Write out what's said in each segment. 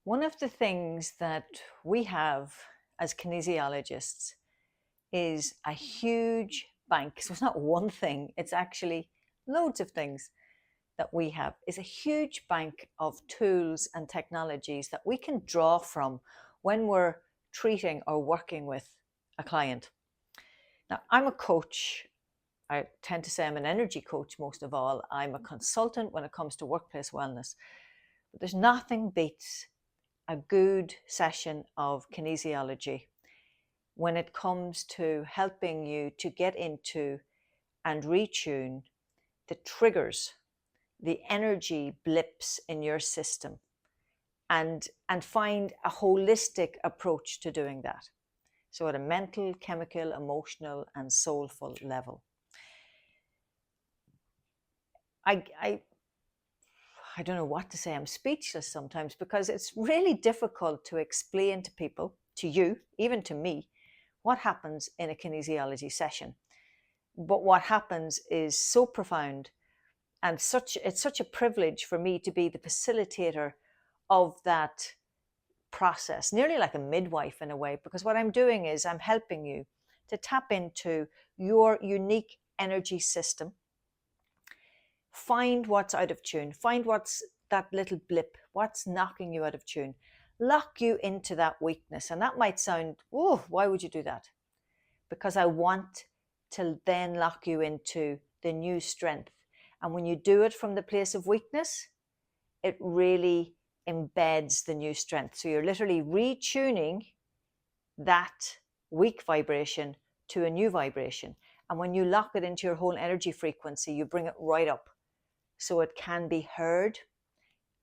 One of the things that we have as kinesiologists is a huge bank. So it's not one thing, it's actually loads of things that we have, is a huge bank of tools and technologies that we can draw from when we're treating or working with a client. Now, I'm a coach. I tend to say I'm an energy coach most of all. I'm a consultant when it comes to workplace wellness. But there's nothing beats a good session of kinesiology when it comes to helping you to get into and retune the triggers, the energy blips in your system, and find a holistic approach to doing that. So at a mental, chemical, emotional, and soulful level. I don't know what to say. I'm speechless sometimes because it's really difficult to explain to people, to you, even to me, what happens in a kinesiology session. But what happens is so profound, and it's such a privilege for me to be the facilitator of that process, nearly like a midwife in a way, because what I'm doing is I'm helping you to tap into your unique energy system, find what's out of tune, find what's that little blip, what's knocking you out of tune, lock you into that weakness. And that might sound, oh, why would you do that? Because I want to then lock you into the new strength. And when you do it from the place of weakness, it really embeds the new strength. So you're literally retuning that weak vibration to a new vibration. And when you lock it into your whole energy frequency, you bring it right up so it can be heard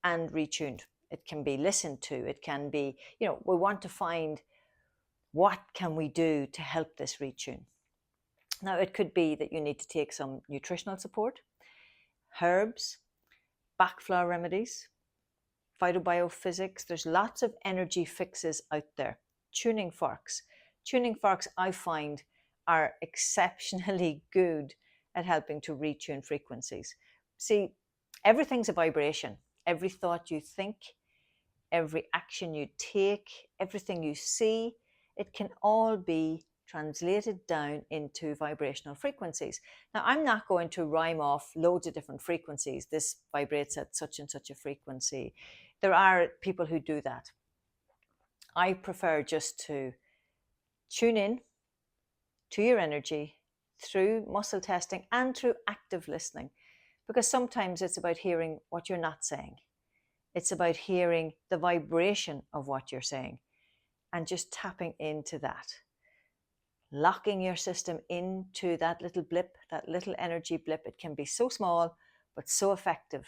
and retuned. It can be listened to. It can be, we want to find what can we do to help this retune. Now, it could be that you need to take some nutritional support, herbs, backflow remedies, phytobiophysics. There's lots of energy fixes out there. Tuning forks. Tuning forks, I find, are exceptionally good at helping to retune frequencies. See, everything's a vibration. Every thought you think, every action you take, everything you see, it can all be translated down into vibrational frequencies. Now, I'm not going to rhyme off loads of different frequencies. This vibrates at such and such a frequency. There are people who do that. I prefer just to tune in to your energy through muscle testing and through active listening, because sometimes it's about hearing what you're not saying. It's about hearing the vibration of what you're saying and just tapping into that. Locking your system into that little blip, that little energy blip. It can be so small, but so effective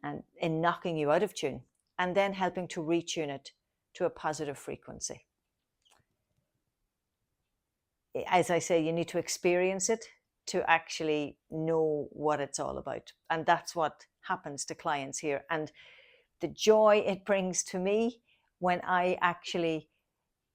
and in knocking you out of tune, and then helping to retune it to a positive frequency. As I say, you need to experience it to actually know what it's all about. And that's what happens to clients here. And the joy it brings to me when I actually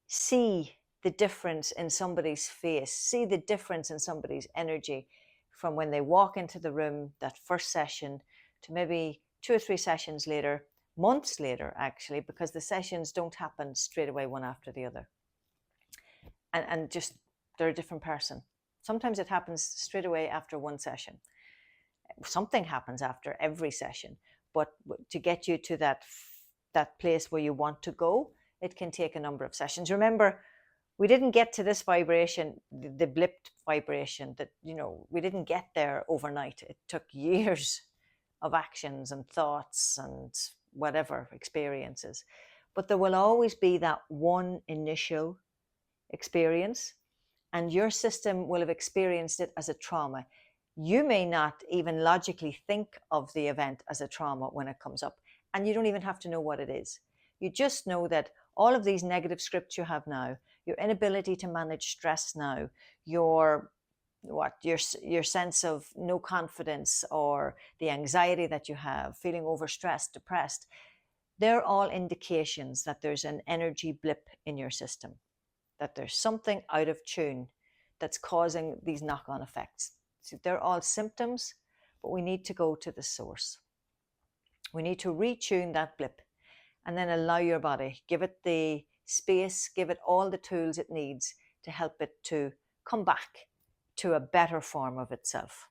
see the difference in somebody's face, see the difference in somebody's energy from when they walk into the room, that first session, to maybe 2 or 3 sessions later, months later, actually, because the sessions don't happen straight away one after the other. And just, they're a different person. Sometimes it happens straight away after one session. Something happens after every session. But to get you to that place where you want to go, it can take a number of sessions. Remember, we didn't get to this vibration, the blipped vibration, that, we didn't get there overnight. It took years of actions and thoughts and whatever experiences. But there will always be that one initial experience, and your system will have experienced it as a trauma. You may not even logically think of the event as a trauma when it comes up, and you don't even have to know what it is. You just know that all of these negative scripts you have now, your inability to manage stress now, your sense of no confidence, or the anxiety that you have, feeling overstressed, depressed, they're all indications that there's an energy blip in your system, that there's something out of tune that's causing these knock-on effects. So they're all symptoms, but we need to go to the source. We need to retune that blip. and then allow your body, give it the space, give it all the tools it needs to help it to come back to a better form of itself.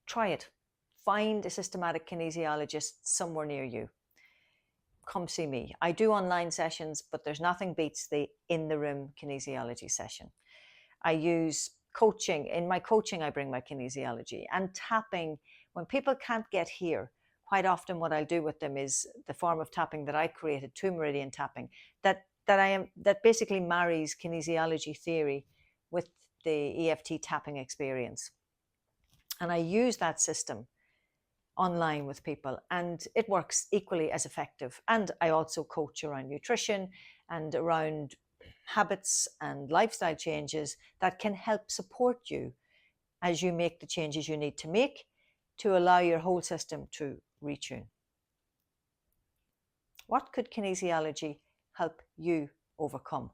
Try it. Find a systematic kinesiologist somewhere near you. Come see me. I do online sessions, but there's nothing beats the in-the-room kinesiology session. I use coaching. In my coaching, I bring my kinesiology and tapping. When people can't get here, quite often what I'll do with them is the form of tapping that I created, 2 meridian tapping, that basically marries kinesiology theory with the EFT tapping experience. And I use that system online with people, and it works equally as effective. And I also coach around nutrition and around habits and lifestyle changes that can help support you as you make the changes you need to make to allow your whole system to retune. What could kinesiology help you overcome?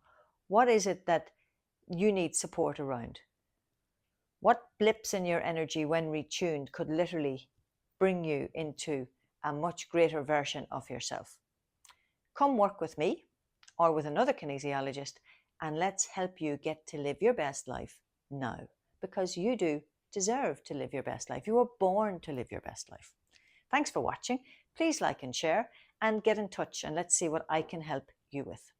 What is it that you need support around? What blips in your energy when retuned could literally bring you into a much greater version of yourself? Come work with me or with another kinesiologist, and let's help you get to live your best life now, because you do deserve to live your best life. You were born to live your best life. Thanks for watching. Please like and share and get in touch, and let's see what I can help you with.